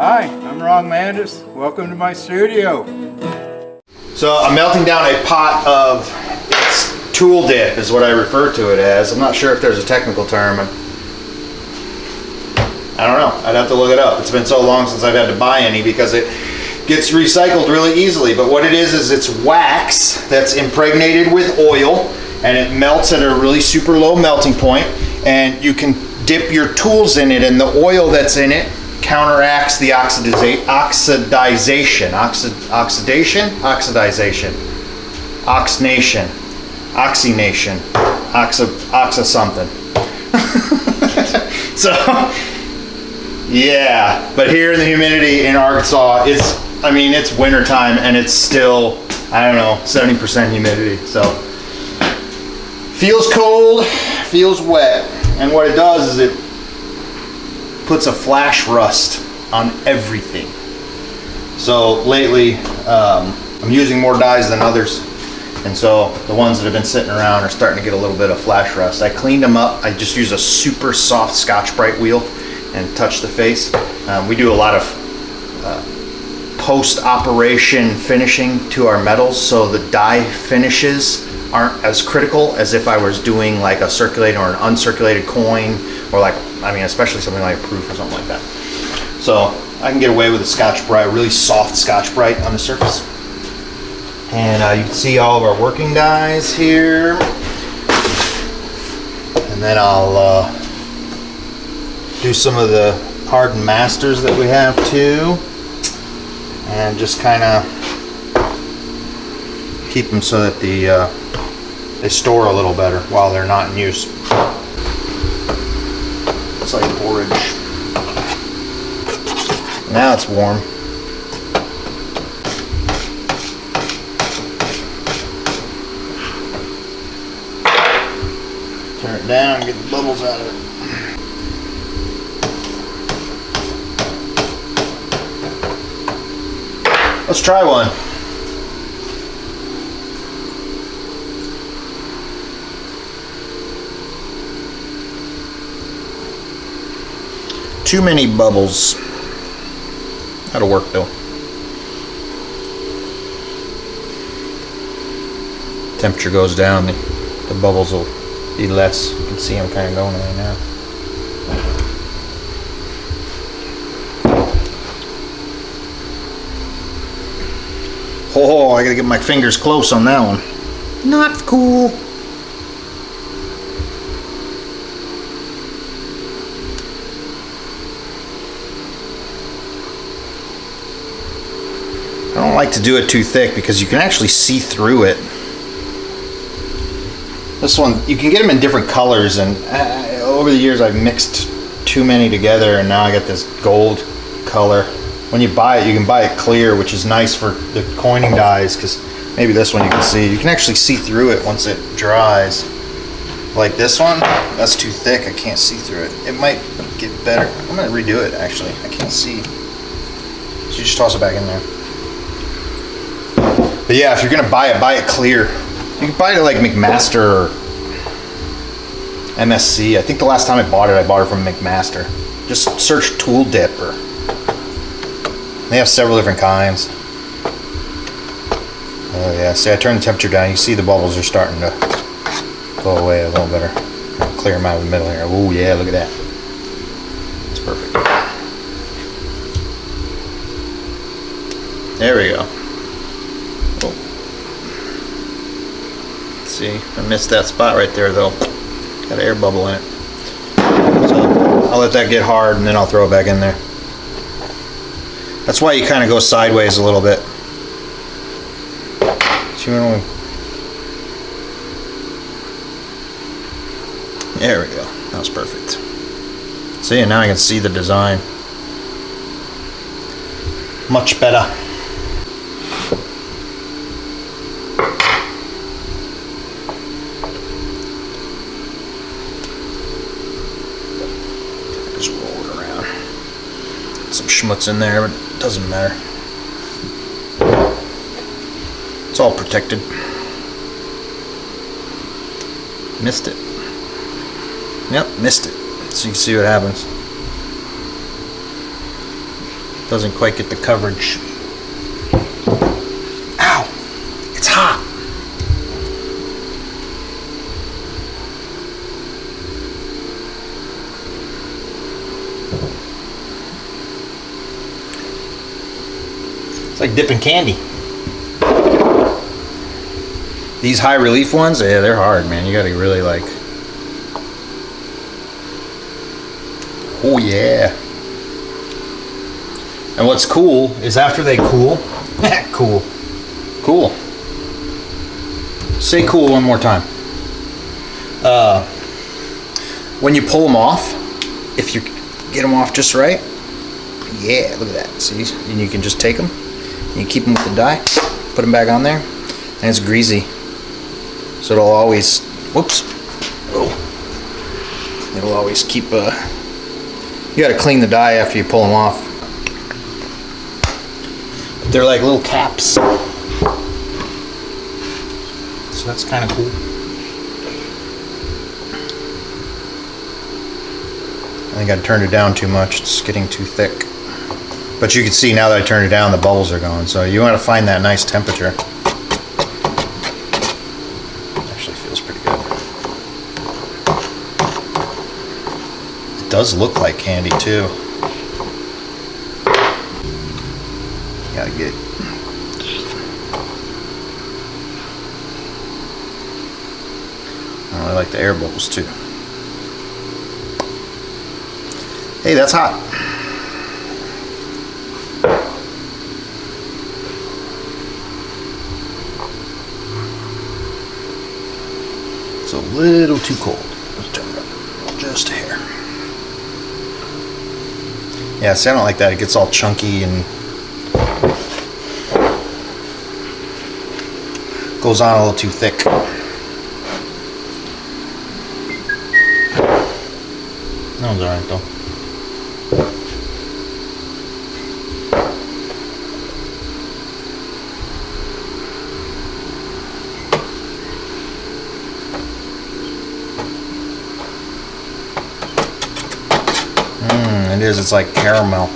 Hi, I'm Ron Landis. Welcome to my studio. So I'm melting down a pot of tool dip is what I refer to it as. I'm not sure if there's a technical term. I don't know. I'd have to look it up. It's been so long since I've had to buy any because it gets recycled really easily. But what it is it's wax that's impregnated with oil, and it melts at a really super low melting point, and you can dip your tools in it, and the oil that's in it counteracts the oxidation, something. So, yeah, but here in the humidity in Arkansas, it's winter time and it's still, 70% humidity. So, feels cold, feels wet, and what it does is it puts a flash rust on everything. So lately, I'm using more dyes than others, and so the ones that have been sitting around are starting to get a little bit of flash rust. I cleaned them up. I just use a super soft Scotch-Brite wheel and touch the face. We do a lot of post-operation finishing to our metals, so the dye finishes aren't as critical as if I was doing like a circulated or an uncirculated coin, or especially something like a proof or something like that. So I can get away with a Scotch-Brite, really soft Scotch-Brite on the surface. And you can see all of our working dyes here. And then I'll do some of the hardened masters that we have too. And just kind of keep them so that they store a little better while they're not in use. It's like porridge. Now it's warm. Turn it down and get the bubbles out of it. Let's try one. Too many bubbles. That'll work though. Temperature goes down, the bubbles will be less. You can see them kind of going away now. Oh, I gotta get my fingers close on that one. Not cool. I don't like to do it too thick because you can actually see through it. This one, you can get them in different colors, and over the years I've mixed too many together, and now I got this gold color. When you buy it, you can buy it clear, which is nice for the coining dyes, because maybe this one you can see. You can actually see through it once it dries. Like this one, that's too thick, I can't see through it. It might get better. I'm gonna redo it actually, I can't see. So you just toss it back in there. But yeah, if you're gonna buy it clear. You can buy it at like McMaster or MSC. I think the last time I bought it from McMaster. Just search Tool Dip, or they have several different kinds. Oh yeah, see I turned the temperature down. You see the bubbles are starting to go away a little better. I'll clear them out of the middle here. Oh yeah, look at that. It's perfect. There we go. See, I missed that spot right there though. Got an air bubble in it. So I'll let that get hard and then I'll throw it back in there. That's why you kind of go sideways a little bit. There we go. That was perfect. See, and now I can see the design. Much better. Some schmutz in there, but it doesn't matter. It's all protected. Missed it. Yep, missed it. So you can see what happens. doesn't quite get the coverage. Ow! It's hot! It's like dipping candy. These high relief ones, yeah, they're hard, man. You gotta really like... Oh yeah. And what's cool is after they cool, cool. Say cool one more time. When you pull them off, if you get them off just right, yeah, look at that. See, and you can just take them, and you keep them with the die, put them back on there, and it's greasy. So it'll always, whoops, oh, it'll always keep, you gotta clean the die after you pull them off. They're like little caps. So that's kind of cool. I think I turned it down too much. It's getting too thick. But you can see now that I turned it down, the bubbles are going. So you want to find that nice temperature. Actually feels pretty good. It does look like candy too. Gotta get it. Oh, I like the air bubbles too. Hey, that's hot. It's a little too cold. Let's turn it up just a hair. Yeah, see, I don't like that. It gets all chunky and goes on a little too thick. That one's alright though. It is. It's like caramel.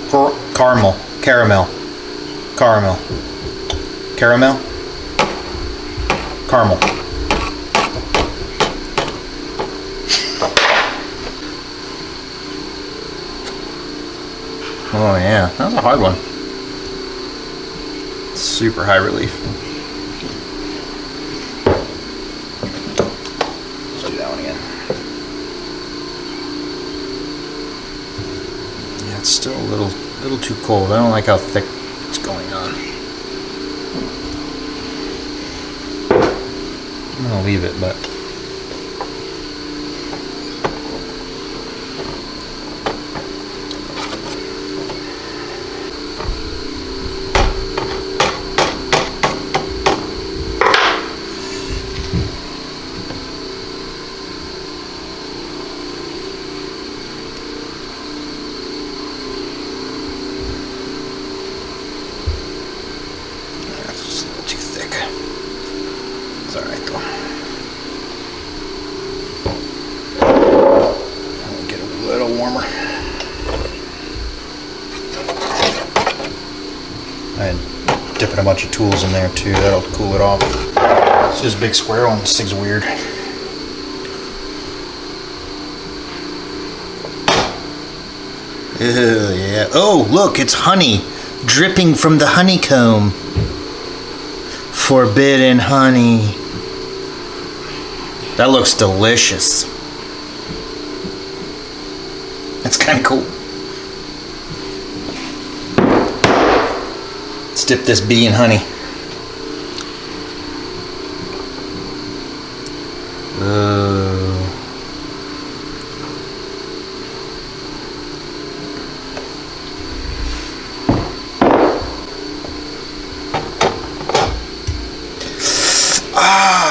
Caramel. Caramel. Caramel. Caramel. Caramel. Oh yeah, that was a hard one. Super high relief. Let's do that one again. Yeah, it's still a little too cold. I don't like how thick it's going on. I'm gonna leave it, but dipping a bunch of tools in there too. That'll cool it off. It's just a big square one. This thing's weird. Ew, yeah. Oh, look, it's honey dripping from the honeycomb. Forbidden honey. That looks delicious. That's kind of cool. Let's dip this bee in honey.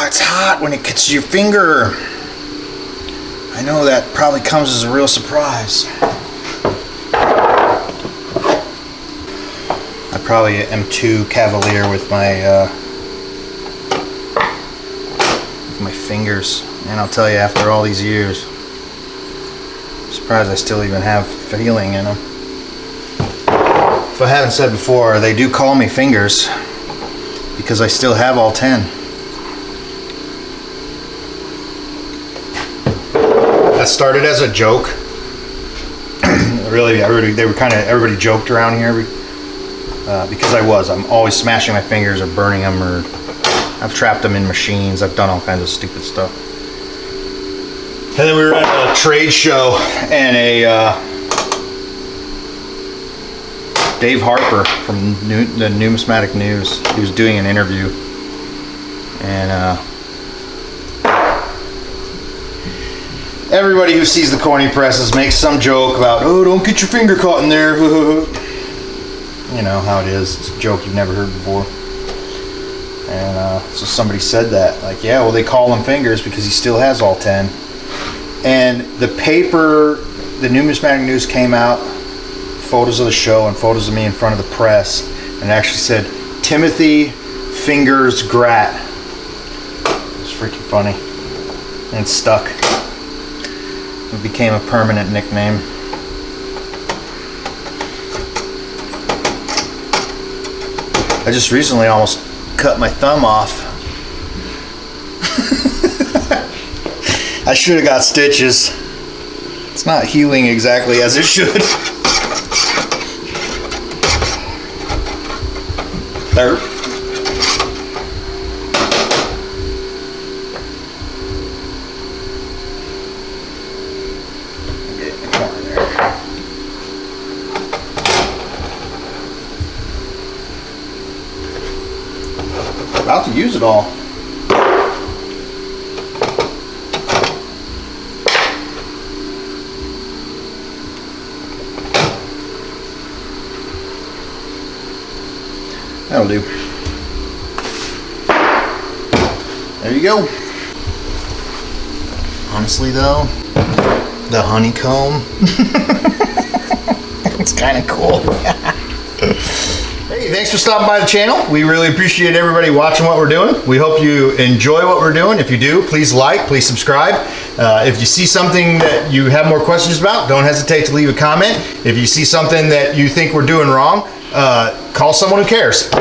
It's hot when it gets your finger. I know that probably comes as a real surprise. I probably am too cavalier with my fingers, and I'll tell you, after all these years, I'm surprised I still even have feeling in them. if I haven't said before, they do call me Fingers because I still have all 10. That started as a joke. Really, everybody joked around here because I'm always smashing my fingers or burning them, or I've trapped them in machines. I've done all kinds of stupid stuff. And then we were at a trade show, and Dave Harper from the Numismatic News, he was doing an interview, and everybody who sees the corny presses makes some joke about, oh, don't get your finger caught in there. You know how it is. It's a joke you've never heard before. And so somebody said that, like, yeah, well, they call him Fingers because he still has all 10. And the paper, the Numismatic News, came out, photos of the show and photos of me in front of the press, and it actually said Timothy Fingers Grat. It was freaking funny. And it stuck. It became a permanent nickname. I just recently almost cut my thumb off. I should have got stitches. It's not healing exactly as it should. There. Get in the corner there. About to use it all. That'll do. There you go. Honestly though, the honeycomb, it's kind of cool. Hey, thanks for stopping by the channel. We really appreciate everybody watching what we're doing. We hope you enjoy what we're doing. If you do, please like, please subscribe. If you see something that you have more questions about, don't hesitate to leave a comment. If you see something that you think we're doing wrong, call someone who cares.